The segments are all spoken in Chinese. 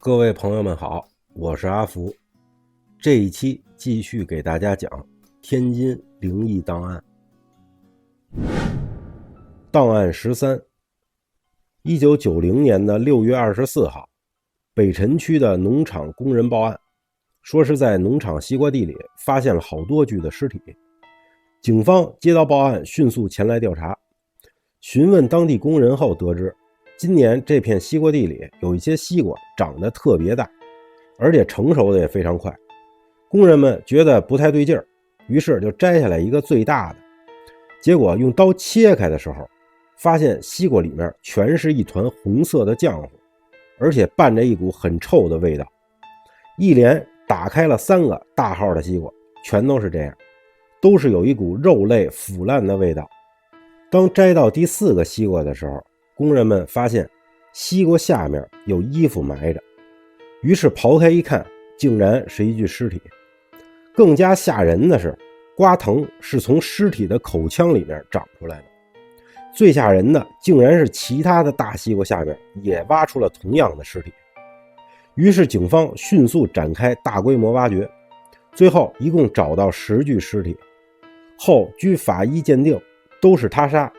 各位朋友们好，我是阿福。这一期继续给大家讲天津灵异档案。档案13 1990年的6月24号，北辰区的农场工人报案，说是在农场西瓜地里发现了好多具的尸体。警方接到报案，迅速前来调查。询问当地工人后得知，今年这片西瓜地里有一些西瓜长得特别大，而且成熟的也非常快。工人们觉得不太对劲儿，于是就摘下来一个最大的，结果用刀切开的时候，发现西瓜里面全是一团红色的浆糊，而且伴着一股很臭的味道。一连打开了3个大号的西瓜，全都是这样，都是有一股肉类腐烂的味道。当摘到第4个西瓜的时候，工人们发现西瓜下面有衣服埋着，于是刨开一看，竟然是一具尸体。更加吓人的是，瓜藤是从尸体的口腔里面长出来的。最吓人的竟然是其他的大西瓜下面也挖出了同样的尸体。于是警方迅速展开大规模挖掘，最后一共找到10具尸体，后据法医鉴定都是他杀，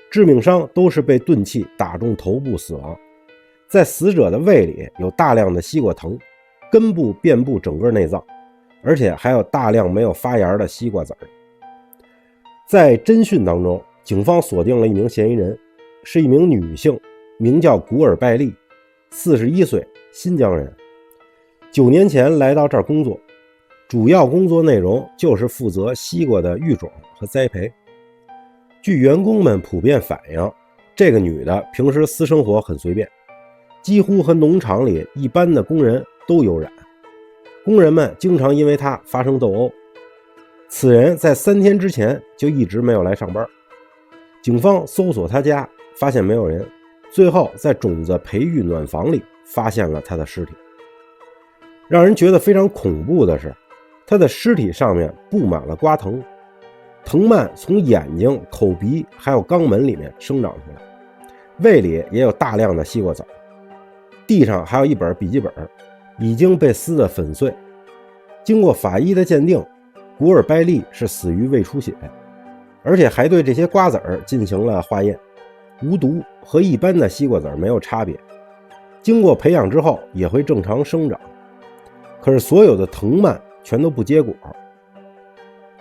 致命伤都是被钝器打中头部死亡。在死者的胃里有大量的西瓜藤，根部遍布整个内脏，而且还有大量没有发芽的西瓜籽儿。在侦讯当中，警方锁定了一名嫌疑人，是一名女性，名叫古尔拜利，41岁，新疆人。9年前来到这儿工作，主要工作内容就是负责西瓜的育种和栽培。据员工们普遍反映，这个女的平时私生活很随便，几乎和农场里一般的工人都有染。工人们经常因为她发生斗殴。此人在3天之前就一直没有来上班。警方搜索他家，发现没有人，最后在种子培育暖房里发现了他的尸体。让人觉得非常恐怖的是，他的尸体上面布满了瓜藤，藤蔓从眼睛、口鼻还有肛门里面生长出来，胃里也有大量的西瓜籽，地上还有一本笔记本，已经被撕得粉碎。经过法医的鉴定，古尔拜利是死于胃出血，而且还对这些瓜子进行了化验，无毒，和一般的西瓜籽没有差别。经过培养之后也会正常生长，可是所有的藤蔓全都不结果。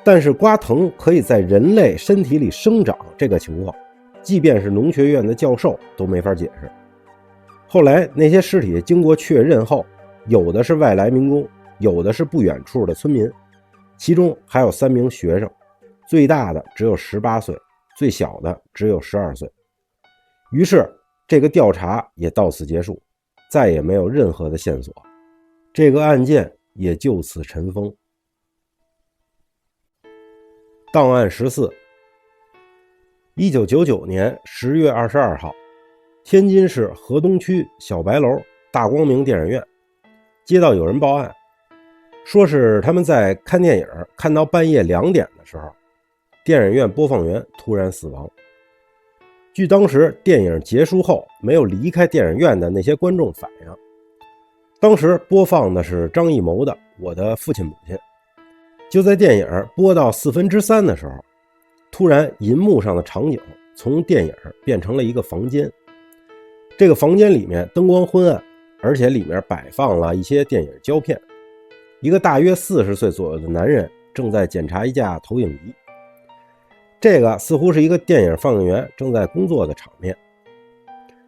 但是瓜藤可以在人类身体里生长，这个情况即便是农学院的教授都没法解释。后来那些尸体经过确认后，有的是外来民工，有的是不远处的村民，其中还有3名学生，最大的只有18岁，最小的只有12岁。于是这个调查也到此结束，再也没有任何的线索，这个案件也就此尘封。档案14 1999年10月22号，天津市河东区小白楼大光明电影院接到有人报案，说是他们在看电影看到半夜2点的时候，电影院播放员突然死亡。据当时电影结束后没有离开电影院的那些观众反映，当时播放的是张艺谋的《我的父亲母亲》。就在电影播到3/4的时候，突然银幕上的场景从电影变成了一个房间。这个房间里面灯光昏暗，而且里面摆放了一些电影胶片。一个大约40岁左右的男人正在检查一架投影仪，这个似乎是一个电影放映员正在工作的场面。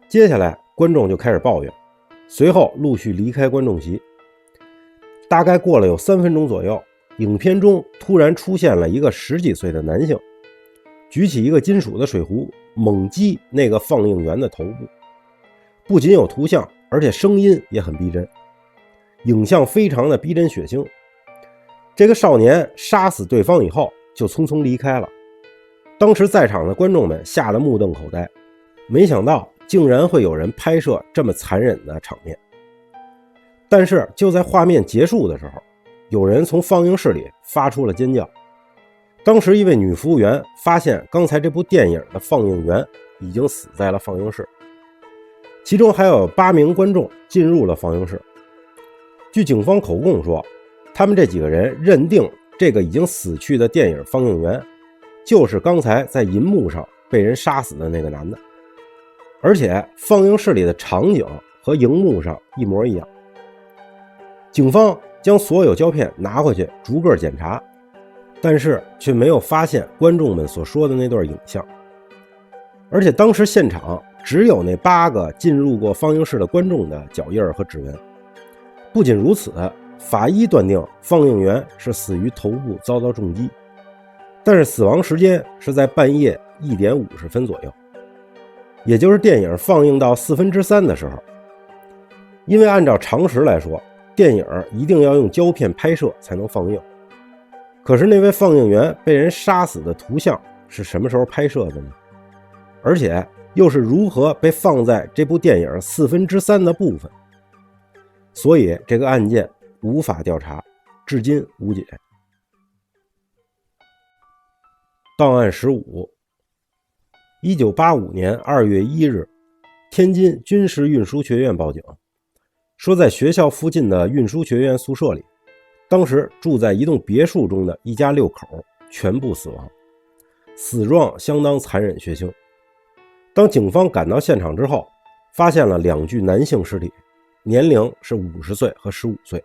接下来观众就开始抱怨，随后陆续离开观众席。大概过了有3分钟左右，影片中突然出现了一个10几岁的男性，举起一个金属的水壶，猛击那个放映员的头部。不仅有图像，而且声音也很逼真，影像非常的逼真血腥。这个少年杀死对方以后就匆匆离开了。当时在场的观众们吓得目瞪口呆，没想到竟然会有人拍摄这么残忍的场面。但是就在画面结束的时候，有人从放映室里发出了尖叫。当时一位女服务员发现刚才这部电影的放映员已经死在了放映室，其中还有8名观众进入了放映室，据警方口供说，他们这几个人认定这个已经死去的电影放映员就是刚才在银幕上被人杀死的那个男的，而且放映室里的场景和荧幕上一模一样。警方将所有胶片拿回去逐个检查，但是却没有发现观众们所说的那段影像。而且当时现场只有那8个进入过放映室的观众的脚印和指纹。不仅如此，法医断定放映员是死于头部遭到重击，但是死亡时间是在半夜1点50分左右，也就是电影放映到3/4的时候。因为按照常识来说，电影一定要用胶片拍摄才能放映，可是那位放映员被人杀死的图像是什么时候拍摄的呢？而且又是如何被放在这部电影3/4的部分？所以这个案件无法调查，至今无解。档案15，1985年2月1日，天津军事运输学院报警，说在学校附近的运输学院宿舍里，当时住在一栋别墅中的一家6口全部死亡，死状相当残忍血腥。当警方赶到现场之后，发现了2具男性尸体，年龄是50岁和15岁，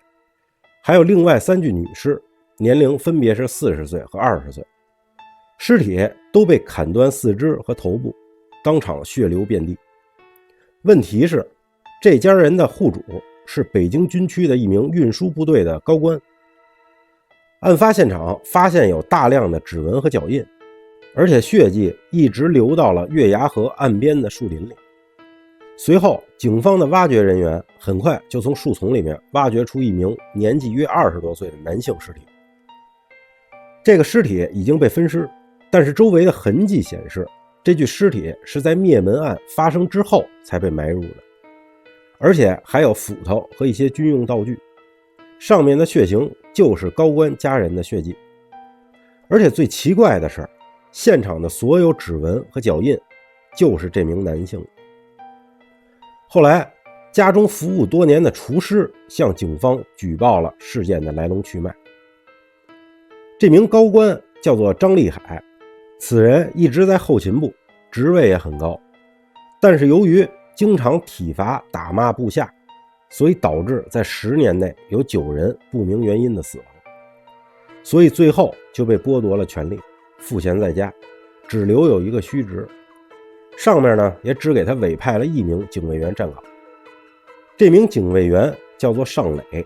还有另外3具女尸，年龄分别是40岁和20岁。尸体都被砍断四肢和头部，当场血流遍地。问题是，这家人的户主是北京军区的一名运输部队的高官。案发现场发现有大量的指纹和脚印，而且血迹一直流到了月牙河岸边的树林里。随后，警方的挖掘人员很快就从树丛里面挖掘出一名年纪约20多岁的男性尸体。这个尸体已经被分尸，但是周围的痕迹显示，这具尸体是在灭门案发生之后才被埋入的，而且还有斧头和一些军用道具，上面的血型就是高官家人的血迹。而且最奇怪的是，现场的所有指纹和脚印就是这名男性。后来，家中服务多年的厨师向警方举报了事件的来龙去脉。这名高官叫做张立海，此人一直在后勤部，职位也很高，但是由于经常体罚打骂部下，所以导致在10年内有9人不明原因的死亡，所以最后就被剥夺了权利，赋闲在家，只留有一个虚职。上面呢也只给他委派了1名警卫员站岗。这名警卫员叫做尚磊，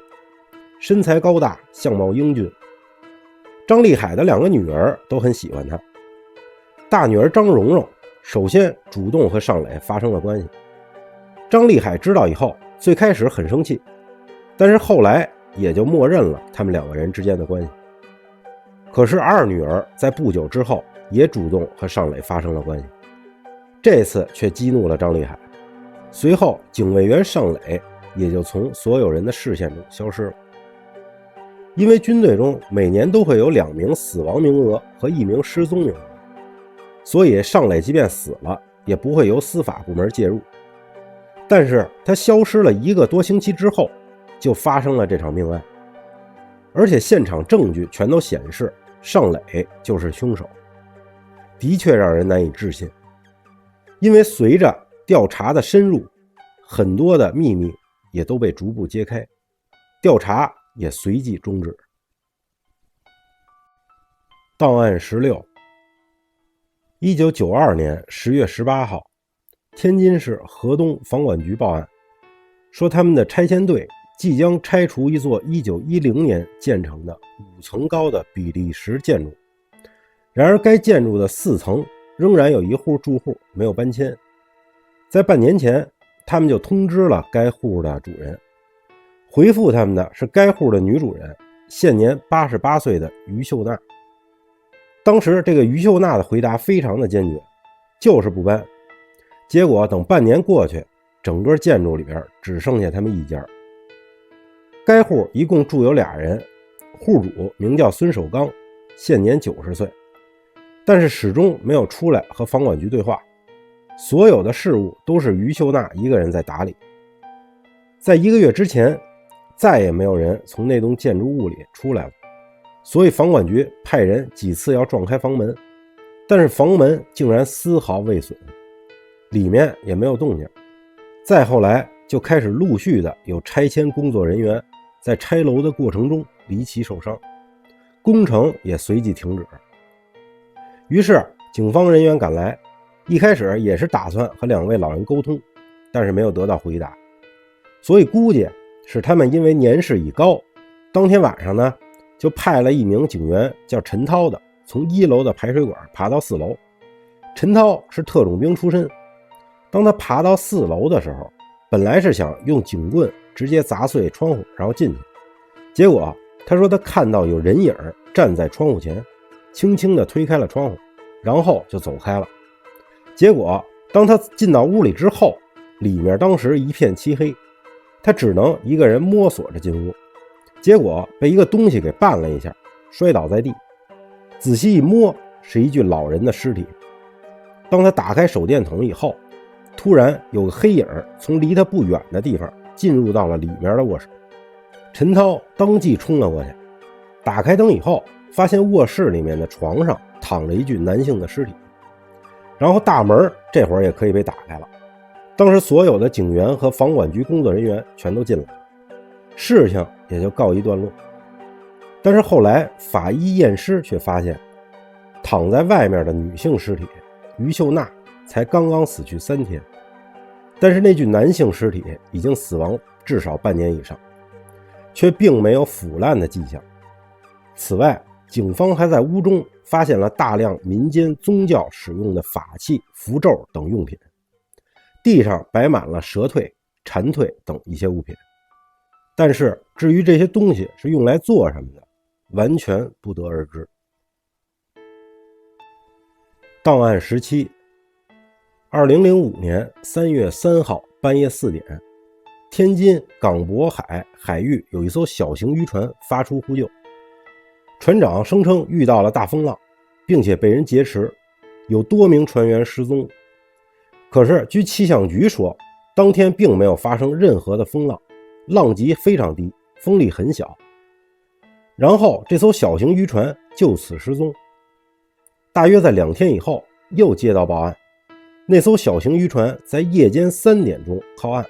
身材高大，相貌英俊。张立海的2个女儿都很喜欢他。大女儿张蓉蓉首先主动和尚磊发生了关系。张立海知道以后，最开始很生气，但是后来也就默认了他们2个人之间的关系。可是二女儿在不久之后也主动和尚磊发生了关系，这次却激怒了张立海。随后警卫员尚磊也就从所有人的视线中消失了。因为军队中每年都会有2名死亡名额和1名失踪名额，所以尚磊即便死了也不会由司法部门介入。但是他消失了1个多星期之后，就发生了这场命案，而且现场证据全都显示尚磊就是凶手，的确让人难以置信。因为随着调查的深入，很多的秘密也都被逐步揭开，调查也随即终止。档案16，1992年10月18号，天津市河东房管局报案，说他们的拆迁队即将拆除一座1910年建成的5层高的比利时建筑，然而该建筑的4层仍然有一户住户没有搬迁。在半年前，他们就通知了该户的主人，回复他们的是该户的女主人，现年88岁的于秀娜。当时这个于秀娜的回答非常的坚决，就是不搬。结果等半年过去，整个建筑里边只剩下他们一家。该户一共住有2人，户主名叫孙守刚，现年90岁，但是始终没有出来和房管局对话，所有的事务都是于秀娜一个人在打理。在1个月之前，再也没有人从那栋建筑物里出来了。所以房管局派人几次要撞开房门，但是房门竟然丝毫未损，里面也没有动静。再后来就开始陆续的有拆迁工作人员在拆楼的过程中离奇受伤，工程也随即停止。于是警方人员赶来，一开始也是打算和2位老人沟通，但是没有得到回答，所以估计是他们因为年事已高，当天晚上呢就派了一名警员叫陈涛的从1楼的排水管爬到4楼。陈涛是特种兵出身，当他爬到4楼的时候，本来是想用警棍直接砸碎窗户然后进去，结果他说他看到有人影站在窗户前，轻轻地推开了窗户，然后就走开了。结果当他进到屋里之后，里面当时一片漆黑，他只能一个人摸索着进屋，结果被一个东西给绊了一下，摔倒在地。仔细一摸，是一具老人的尸体。当他打开手电筒以后，突然有个黑影从离他不远的地方进入到了里面的卧室。陈涛当即冲了过去，打开灯以后，发现卧室里面的床上躺着一具男性的尸体，然后大门这会儿也可以被打开了。当时所有的警员和房管局工作人员全都进来，事情也就告一段落。但是后来法医验尸却发现，躺在外面的女性尸体于秀娜才刚刚死去3天，但是那具男性尸体已经死亡至少半年以上，却并没有腐烂的迹象。此外，警方还在屋中发现了大量民间宗教使用的法器、符咒等用品，地上摆满了蛇蜕、蝉蜕等一些物品。但是至于这些东西是用来做什么的，完全不得而知。档案时期，2005年3月3号半夜4点，天津港渤海海域有一艘小型渔船发出呼救，船长声称遇到了大风浪，并且被人劫持，有多名船员失踪。可是据气象局说，当天并没有发生任何的风浪，浪级非常低，风力很小。然后这艘小型渔船就此失踪。大约在2天以后，又接到报案，那艘小型渔船在夜间3点钟靠岸，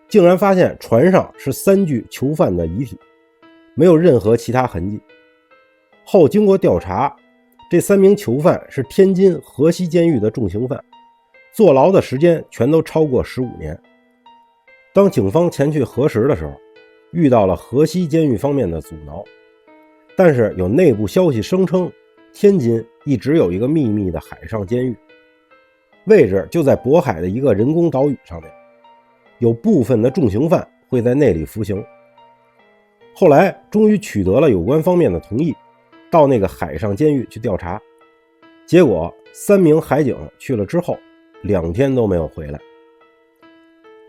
竟然发现船上是3具囚犯的遗体，没有任何其他痕迹。后经过调查，这3名囚犯是天津河西监狱的重刑犯，坐牢的时间全都超过15年。当警方前去核实的时候，遇到了河西监狱方面的阻挠，但是有内部消息声称，天津一直有一个秘密的海上监狱，位置就在渤海的一个人工岛屿上面，有部分的重刑犯会在那里服刑。后来终于取得了有关方面的同意，到那个海上监狱去调查，结果3名海警去了之后2天都没有回来。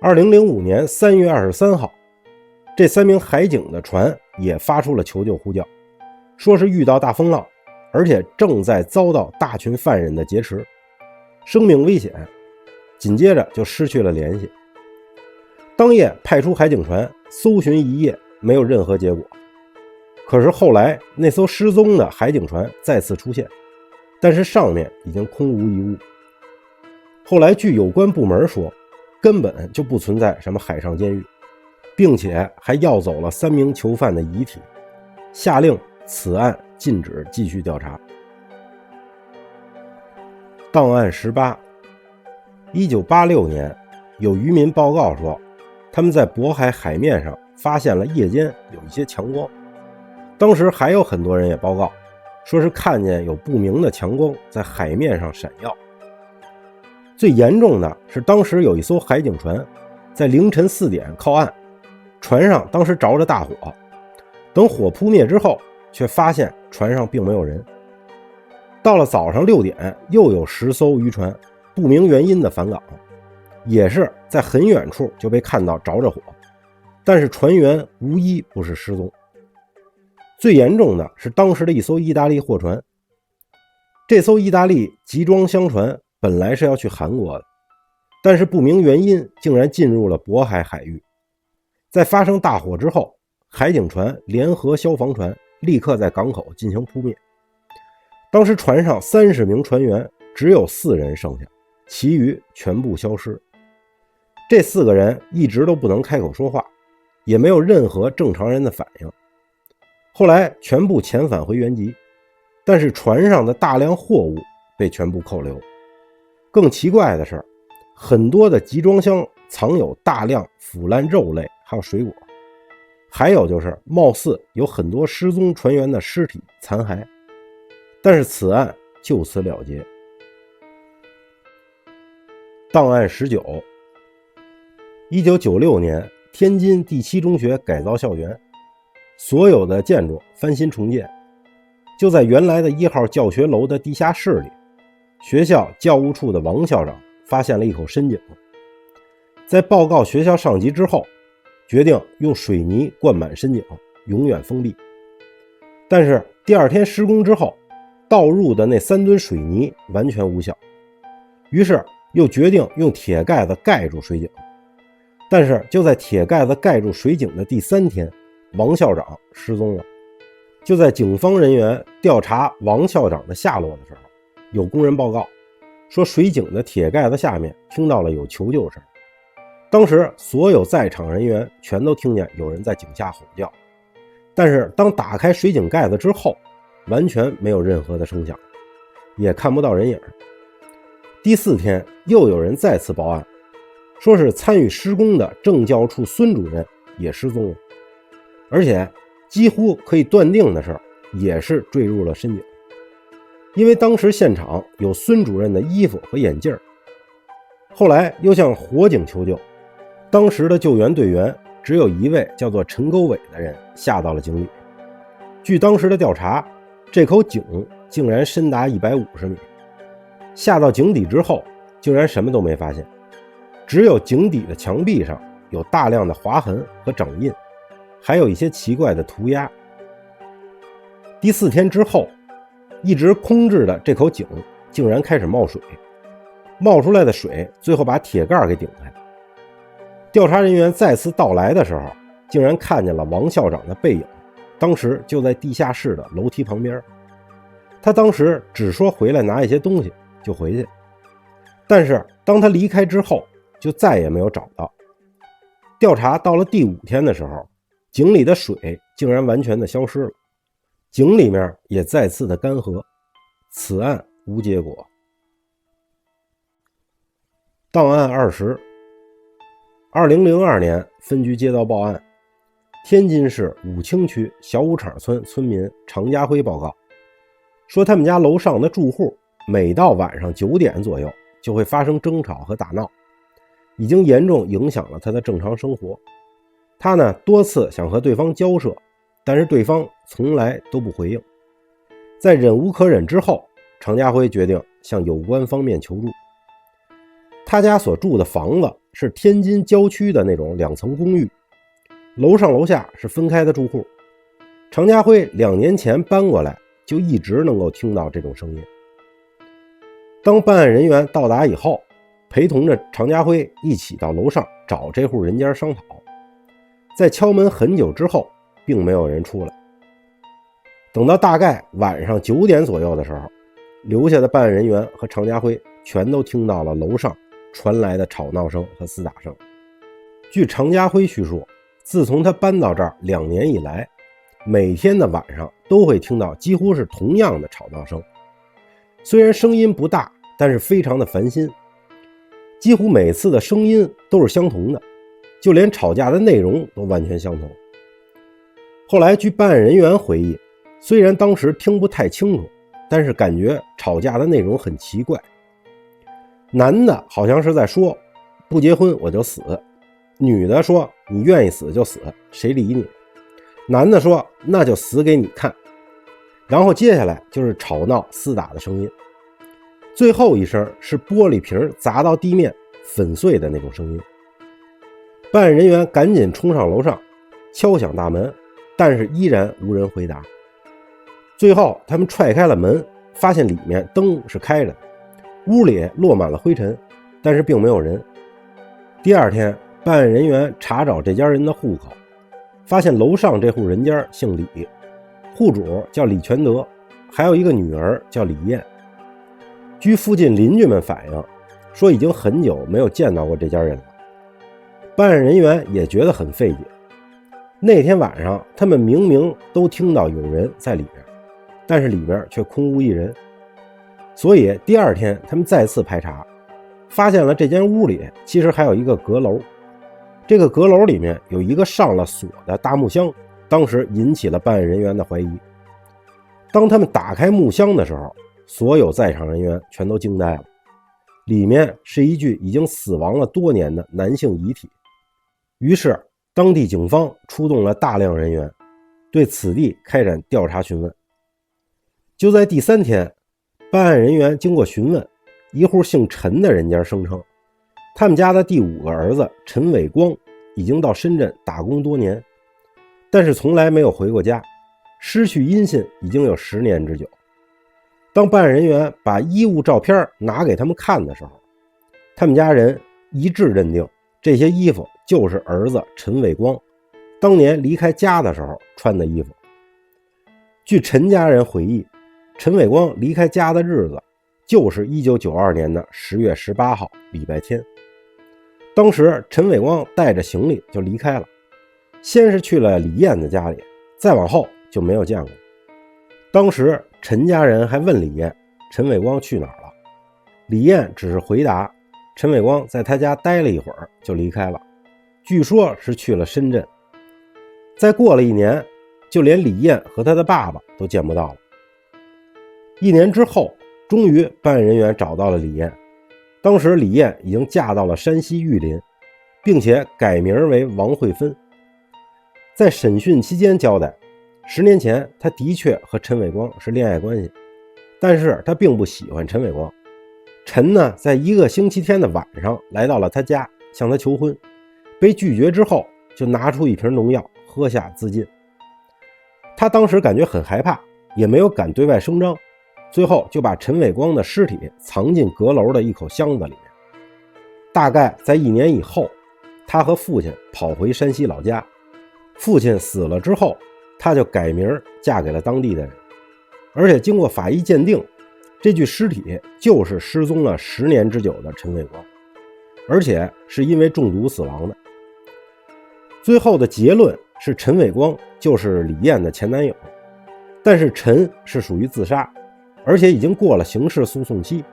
2005年3月23号，这3名海警的船也发出了求救呼叫，说是遇到大风浪，而且正在遭到大群犯人的劫持，生命危险，紧接着就失去了联系。当夜派出海警船搜寻一夜，没有任何结果。可是后来那艘失踪的海警船再次出现，但是上面已经空无一物。后来据有关部门说，根本就不存在什么海上监狱，并且还要走了3名囚犯的遗体，下令此案禁止继续调查。档案18 1986年，有渔民报告说，他们在渤海海面上发现了夜间有一些强光。当时还有很多人也报告，说是看见有不明的强光在海面上闪耀。最严重的是当时有一艘海警船在凌晨4点靠岸，船上当时着着大火，等火扑灭之后，却发现船上并没有人。到了早上6点，又有10艘渔船不明原因的返港，也是在很远处就被看到着着火，但是船员无一不是失踪。最严重的是当时的一艘意大利货船，这艘意大利集装箱船本来是要去韩国的，但是不明原因竟然进入了渤海海域。在发生大火之后，海警船联合消防船立刻在港口进行扑灭。当时船上30名船员只有4人剩下，其余全部消失。这4个人一直都不能开口说话，也没有任何正常人的反应。后来全部遣返回原籍，但是船上的大量货物被全部扣留。更奇怪的是，很多的集装箱藏有大量腐烂肉类还有水果，还有就是貌似有很多失踪船员的尸体残骸。但是此案就此了结。档案19， 1996年，天津第7中学改造校园，所有的建筑翻新重建。就在原来的1号教学楼的地下室里，学校教务处的王校长发现了一口深井。在报告学校上级之后，决定用水泥灌满深井，永远封闭。但是第2天施工之后，倒入的那3吨水泥完全无效，于是又决定用铁盖子盖住水井。但是就在铁盖子盖住水井的第3天，王校长失踪了。就在警方人员调查王校长的下落的时候，有工人报告说水井的铁盖子下面听到了有求救声。当时所有在场人员全都听见有人在井下吼叫，但是当打开水井盖子之后，完全没有任何的声响，也看不到人影。第4天又有人再次报案，说是参与施工的政教处孙主任也失踪了，而且几乎可以断定的是也是坠入了深井，因为当时现场有孙主任的衣服和眼镜。后来又向火警求救，当时的救援队员只有一位叫做陈沟伟的人下到了井里。据当时的调查，这口井竟然深达150米，下到井底之后竟然什么都没发现，只有井底的墙壁上有大量的划痕和掌印，还有一些奇怪的涂鸦。第4天之后，一直空置的这口井竟然开始冒水，冒出来的水最后把铁盖给顶开。调查人员再次到来的时候，竟然看见了王校长的背影，当时就在地下室的楼梯旁边。他当时只说回来拿一些东西就回去，但是当他离开之后就再也没有找到。调查到了第5天的时候，井里的水竟然完全的消失了，井里面也再次的干涸，此案无结果。档案20， 2002年分局接到报案，天津市武清区小武场村村民常家辉报告说，他们家楼上的住户每到晚上9点左右就会发生争吵和打闹，已经严重影响了他的正常生活。他呢多次想和对方交涉，但是对方从来都不回应。在忍无可忍之后，常家辉决定向有关方面求助。他家所住的房子是天津郊区的那种2层公寓，楼上楼下是分开的住户。常家辉2年前搬过来，就一直能够听到这种声音。当办案人员到达以后，陪同着常家辉一起到楼上找这户人家商讨。在敲门很久之后，并没有人出来。等到大概晚上9点左右的时候，留下的办案人员和常家辉全都听到了楼上传来的吵闹声和厮打声。据常家辉叙述，自从他搬到这儿2年以来，每天的晚上都会听到几乎是同样的吵闹声，虽然声音不大，但是非常的烦心，几乎每次的声音都是相同的，就连吵架的内容都完全相同。后来据办案人员回忆，虽然当时听不太清楚，但是感觉吵架的内容很奇怪。男的好像是在说不结婚我就死，女的说你愿意死就死，谁理你，男的说那就死给你看。然后接下来就是吵闹厮打的声音，最后一声是玻璃瓶砸到地面粉碎的那种声音。办案人员赶紧冲上楼上敲响大门，但是依然无人回答。最后他们踹开了门，发现里面灯是开着的，屋里落满了灰尘，但是并没有人。第2天办案人员查找这家人的户口，发现楼上这户人家姓李，户主叫李全德，还有一个女儿叫李艳。据附近邻居们反映，说已经很久没有见到过这家人了。办案人员也觉得很费解，那天晚上他们明明都听到有人在里面，但是里面却空无一人。所以第二天他们再次排查，发现了这间屋里其实还有一个阁楼，这个阁楼里面有一个上了锁的大木箱，当时引起了办案人员的怀疑。当他们打开木箱的时候，所有在场人员全都惊呆了，里面是一具已经死亡了多年的男性遗体。于是当地警方出动了大量人员，对此地开展调查询问。就在第3天，办案人员经过询问，一户姓陈的人家声称，他们家的第5个儿子陈伟光已经到深圳打工多年，但是从来没有回过家，失去音信已经有10年之久。当办案人员把衣物照片拿给他们看的时候，他们家人一致认定这些衣服就是儿子陈伟光当年离开家的时候穿的衣服。据陈家人回忆，陈伟光离开家的日子就是1992年的10月18号礼拜天。当时陈伟光带着行李就离开了，先是去了李艳的家里，再往后就没有见过。当时陈家人还问李艳陈伟光去哪儿了，李艳只是回答陈伟光在他家待了一会儿就离开了，据说是去了深圳。再过了1年，就连李艳和他的爸爸都见不到了。1年之后，终于办案人员找到了李艳，当时李艳已经嫁到了山西玉林，并且改名为王慧芬。在审讯期间交代，10年前他的确和陈伟光是恋爱关系，但是他并不喜欢陈伟光。陈呢，在一个星期天的晚上来到了他家，向他求婚，被拒绝之后，就拿出一瓶农药喝下自尽。他当时感觉很害怕，也没有敢对外声张，最后就把陈伟光的尸体藏进阁楼的一口箱子里面。大概在1年以后，他和父亲跑回山西老家，父亲死了之后，他就改名嫁给了当地的人，而且经过法医鉴定，这具尸体就是失踪了10年之久的陈伟光，而且是因为中毒死亡的。最后的结论是陈伟光就是李艳的前男友，但是陈是属于自杀，而且已经过了刑事诉讼期。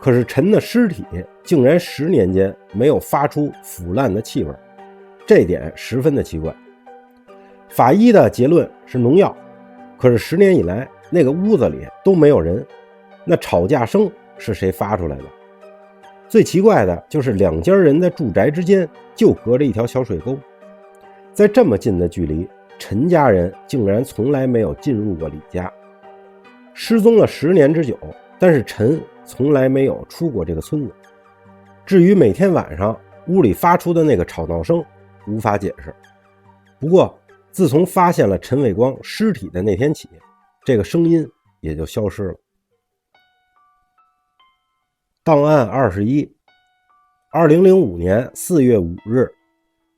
可是陈的尸体竟然10年间没有发出腐烂的气味，这点十分的奇怪。法医的结论是农药，可是10年以来那个屋子里都没有人，那吵架声是谁发出来的？最奇怪的就是2家人的住宅之间就隔着一条小水沟，在这么近的距离，陈家人竟然从来没有进入过李家。失踪了10年之久，但是陈从来没有出过这个村子。至于每天晚上屋里发出的那个吵闹声，无法解释。不过自从发现了陈伟光尸体的那天起，这个声音也就消失了。档案21 2005年4月5日，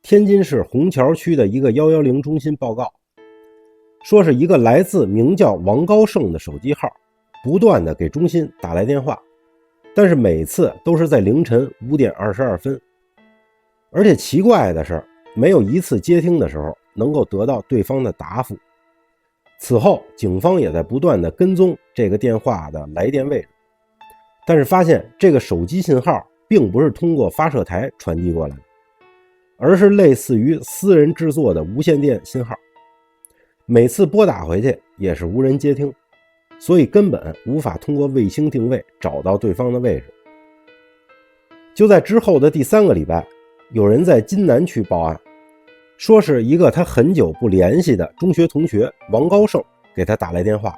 天津市虹桥区的一个110中心报告，说是一个来自名叫王高胜的手机号不断的给中心打来电话，但是每次都是在凌晨5点22分，而且奇怪的是，没有一次接听的时候能够得到对方的答复。此后警方也在不断的跟踪这个电话的来电位置，但是发现这个手机信号并不是通过发射台传递过来的，而是类似于私人制作的无线电信号，每次拨打回去也是无人接听，所以根本无法通过卫星定位找到对方的位置。就在之后的第3个礼拜，有人在津南区报案，说是一个他很久不联系的中学同学王高胜给他打来电话，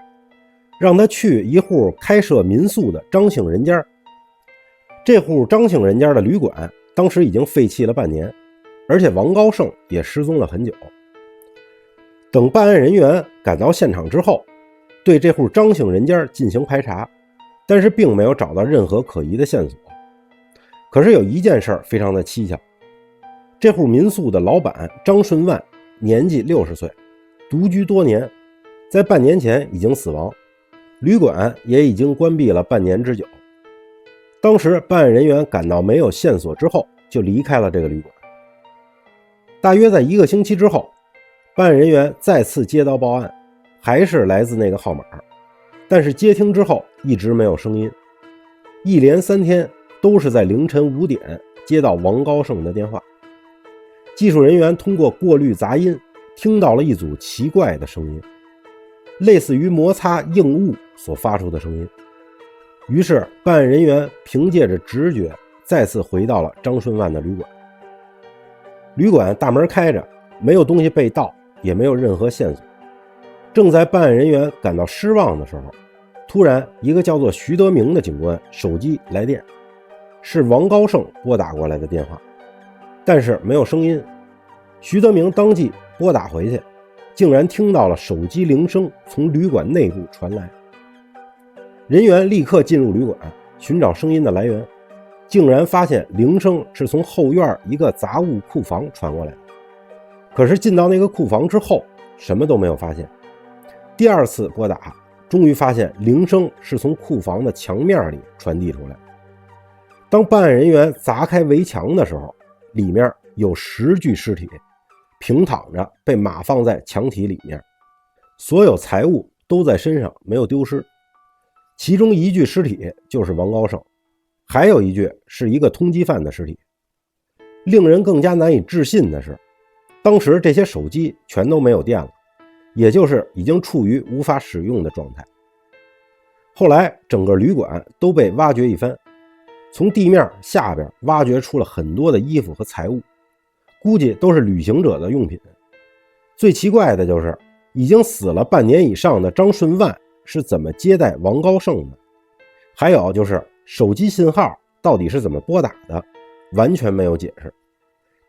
让他去一户开设民宿的张姓人家。这户张姓人家的旅馆当时已经废弃了半年，而且王高胜也失踪了很久。等办案人员赶到现场之后，对这户张姓人家进行排查，但是并没有找到任何可疑的线索。可是有一件事非常的蹊跷，这户民宿的老板张顺万年纪60岁，独居多年，在半年前已经死亡，旅馆也已经关闭了半年之久。当时办案人员感到没有线索之后，就离开了这个旅馆。大约在1个星期之后，办案人员再次接到报案，还是来自那个号码，但是接听之后一直没有声音，一连3天都是在凌晨5点接到王高胜的电话。技术人员通过过滤杂音听到了一组奇怪的声音，类似于摩擦硬物所发出的声音。于是办案人员凭借着直觉再次回到了张顺万的旅馆。旅馆大门开着，没有东西被盗，也没有任何线索。正在办案人员感到失望的时候，突然一个叫做徐德明的警官手机来电，是王高胜拨打过来的电话，但是没有声音。徐德明当即拨打回去，竟然听到了手机铃声从旅馆内部传来。人员立刻进入旅馆寻找声音的来源，竟然发现铃声是从后院一个杂物库房传过来的。可是进到那个库房之后，什么都没有发现。第2次拨打，终于发现铃声是从库房的墙面里传递出来。当办案人员砸开围墙的时候，里面有10具尸体平躺着，被码放在墙体里面，所有财物都在身上，没有丢失。其中1具尸体就是王高胜，还有1具是一个通缉犯的尸体。令人更加难以置信的是，当时这些手机全都没有电了，也就是已经处于无法使用的状态。后来整个旅馆都被挖掘一番，从地面下边挖掘出了很多的衣服和财物，估计都是旅行者的用品。最奇怪的就是已经死了半年以上的张顺万是怎么接待王高胜的，还有就是手机信号到底是怎么拨打的，完全没有解释。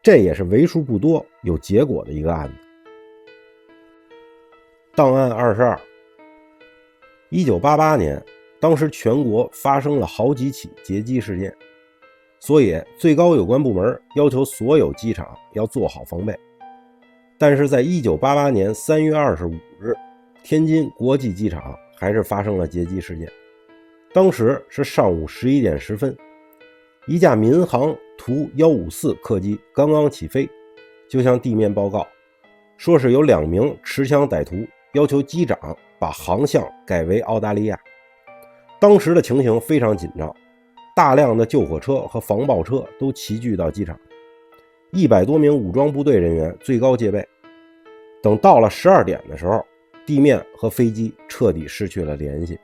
这也是为数不多有结果的一个案子。档案22， 1988年，当时全国发生了好几起劫机事件，所以最高有关部门要求所有机场要做好防备。但是在1988年3月25日，天津国际机场还是发生了劫机事件。当时是上午11点10分，一架民航图154客机刚刚起飞，就向地面报告，说是有2名持枪歹徒要求机长把航向改为澳大利亚。当时的情形非常紧张，大量的救火车和防暴车都齐聚到机场，100多名武装部队人员最高戒备。等到了12点的时候，地面和飞机彻底失去了联系。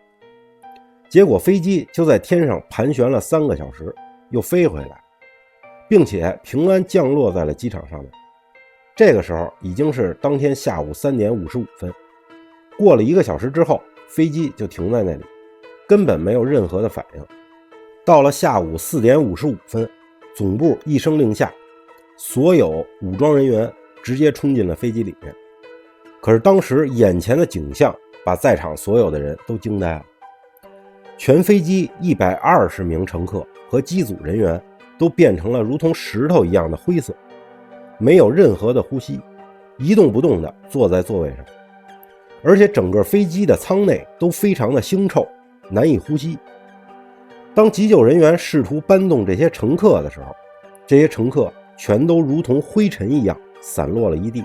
结果飞机就在天上盘旋了3个小时，又飞回来，并且平安降落在了机场上面。这个时候已经是当天下午3点55分，过了1个小时之后，飞机就停在那里，根本没有任何的反应。到了下午4点55分，总部一声令下，所有武装人员直接冲进了飞机里面。可是当时眼前的景象把在场所有的人都惊呆了，全飞机120名乘客和机组人员都变成了如同石头一样的灰色，没有任何的呼吸，一动不动地坐在座位上，而且整个飞机的舱内都非常的腥臭，难以呼吸。当急救人员试图搬动这些乘客的时候，这些乘客全都如同灰尘一样散落了一地，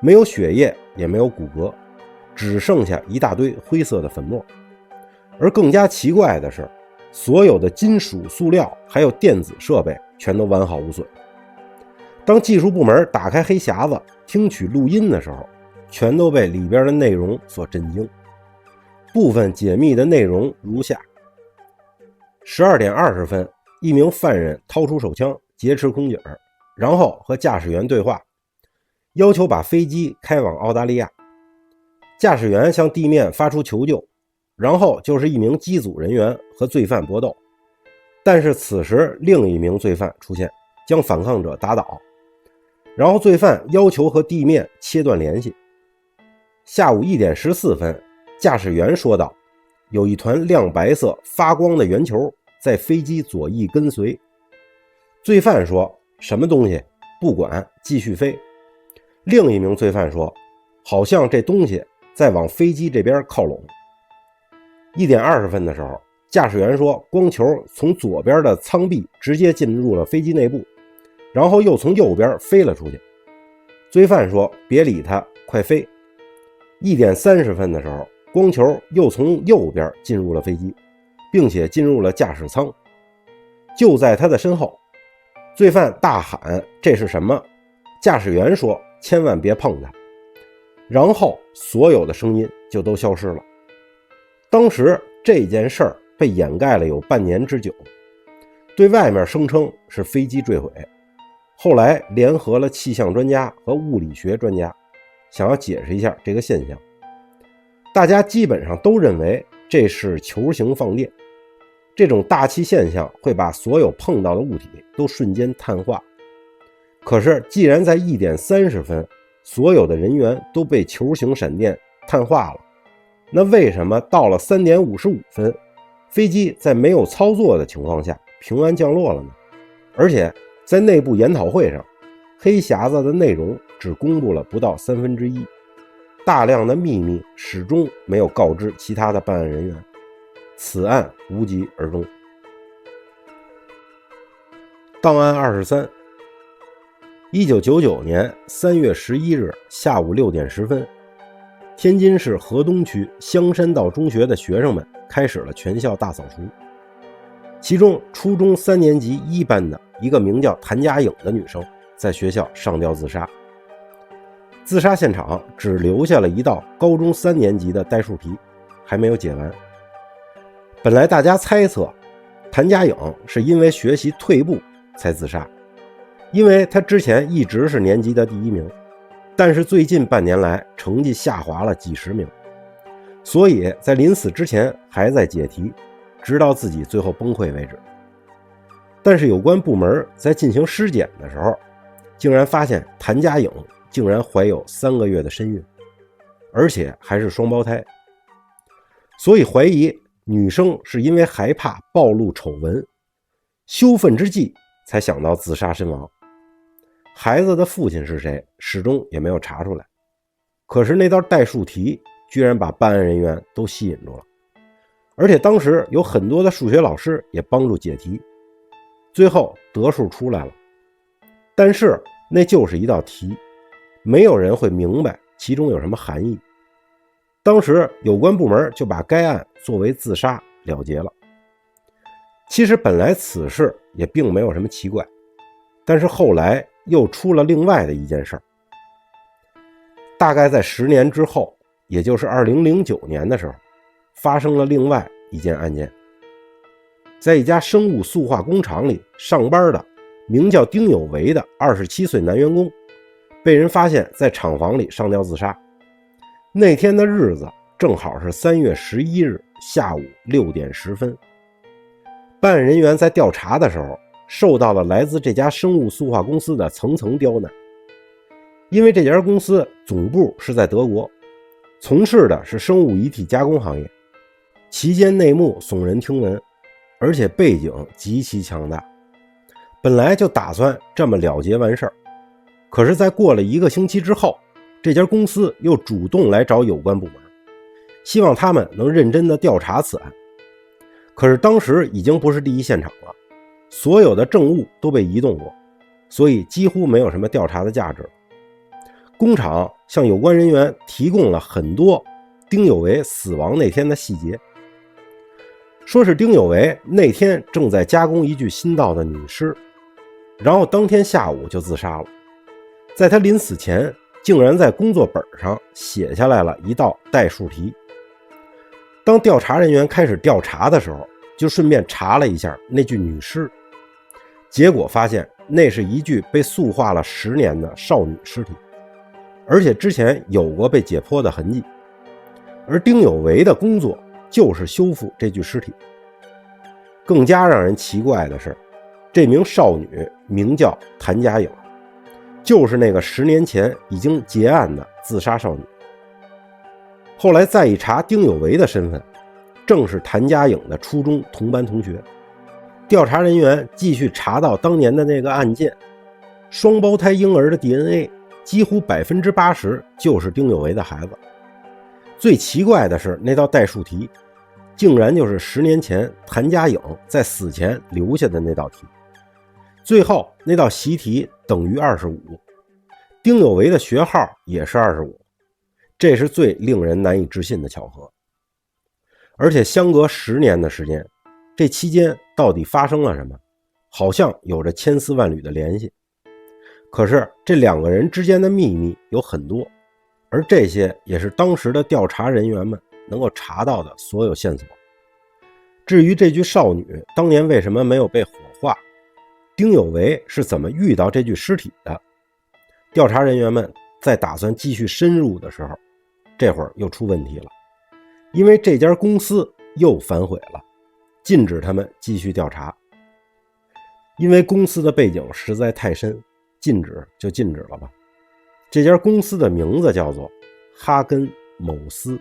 没有血液也没有骨骼，只剩下一大堆灰色的粉末。而更加奇怪的是，所有的金属、塑料还有电子设备全都完好无损。当技术部门打开黑匣子听取录音的时候，全都被里边的内容所震惊。部分解密的内容如下：12点20分，一名犯人掏出手枪劫持空姐，然后和驾驶员对话，要求把飞机开往澳大利亚。驾驶员向地面发出求救，然后就是一名机组人员和罪犯搏斗。但是此时另一名罪犯出现，将反抗者打倒，然后罪犯要求和地面切断联系。下午1点14分，驾驶员说道，有一团亮白色发光的圆球在飞机左翼跟随。罪犯说，什么东西？不管，继续飞。另一名罪犯说，好像这东西在往飞机这边靠拢。1点20分的时候，驾驶员说光球从左边的舱壁直接进入了飞机内部，然后又从右边飞了出去。罪犯说别理他，快飞。1点30分的时候，光球又从右边进入了飞机，并且进入了驾驶舱。就在他的身后，罪犯大喊这是什么？驾驶员说千万别碰它。然后所有的声音就都消失了。当时这件事儿被掩盖了有半年之久，对外面声称是飞机坠毁，后来联合了气象专家和物理学专家，想要解释一下这个现象。大家基本上都认为这是球形放电，这种大气现象会把所有碰到的物体都瞬间碳化。可是既然在1点30分所有的人员都被球形闪电碳化了，那为什么到了3点55分飞机在没有操作的情况下平安降落了呢？而且在内部研讨会上，黑匣子的内容只公布了不到1/3，大量的秘密始终没有告知其他的办案人员，此案无疾而终。档案23， 1999年3月11日下午6点10分，天津市河东区香山道中学的学生们开始了全校大扫除。其中初中3年级1班的一个名叫谭佳颖的女生在学校上吊自杀。自杀现场只留下了一道高中3年级的代数题，还没有解完。本来大家猜测谭佳颖是因为学习退步才自杀，因为她之前一直是年级的第1名，但是最近半年来成绩下滑了几十名，所以在临死之前还在解题，直到自己最后崩溃为止。但是有关部门在进行尸检的时候，竟然发现谭佳颖竟然怀有3个月的身孕，而且还是双胞胎，所以怀疑女生是因为害怕暴露丑闻，羞愤之际才想到自杀身亡。孩子的父亲是谁，始终也没有查出来。可是那道代数题居然把办案人员都吸引住了，而且当时有很多的数学老师也帮助解题，最后得数出来了。但是那就是一道题，没有人会明白其中有什么含义。当时有关部门就把该案作为自杀了结了。其实本来此事也并没有什么奇怪，但是后来又出了另外的一件事儿。大概在10年之后，也就是2009年的时候，发生了另外一件案件。在一家生物塑化工厂里上班的名叫丁有为的27岁男员工，被人发现在厂房里上吊自杀。那天的日子正好是3月11日下午6点10分。办案人员在调查的时候，受到了来自这家生物塑化公司的层层刁难。因为这家公司总部是在德国，从事的是生物遗体加工行业，其间内幕耸人听闻，而且背景极其强大。本来就打算这么了结完事儿，可是在过了1个星期之后，这家公司又主动来找有关部门，希望他们能认真的调查此案。可是当时已经不是第一现场了，所有的证物都被移动过，所以几乎没有什么调查的价值。工厂向有关人员提供了很多丁有为死亡那天的细节，说是丁有为那天正在加工一具新到的女尸，然后当天下午就自杀了。在他临死前竟然在工作本上写下来了一道代数题。当调查人员开始调查的时候，就顺便查了一下那具女尸，结果发现那是一具被塑化了10年的少女尸体，而且之前有过被解剖的痕迹。而丁有为的工作就是修复这具尸体。更加让人奇怪的是，这名少女名叫谭佳颖，就是那个10年前已经结案的自杀少女。后来再一查丁有为的身份，正是谭佳颖的初中同班同学。调查人员继续查到当年的那个案件，双胞胎婴儿的 DNA 几乎80%就是丁有为的孩子。最奇怪的是，那道代数题竟然就是10年前谭家颖在死前留下的那道题。最后那道习题等于25，丁有为的学号也是25，这是最令人难以置信的巧合。而且相隔10年的时间，这期间到底发生了什么，好像有着千丝万缕的联系。可是这2个人之间的秘密有很多，而这些也是当时的调查人员们能够查到的所有线索。至于这具少女当年为什么没有被火化，丁有为是怎么遇到这具尸体的，调查人员们在打算继续深入的时候，这会儿又出问题了。因为这家公司又反悔了，禁止他们继续调查。因为公司的背景实在太深，禁止就禁止了吧。这家公司的名字叫做哈根某司。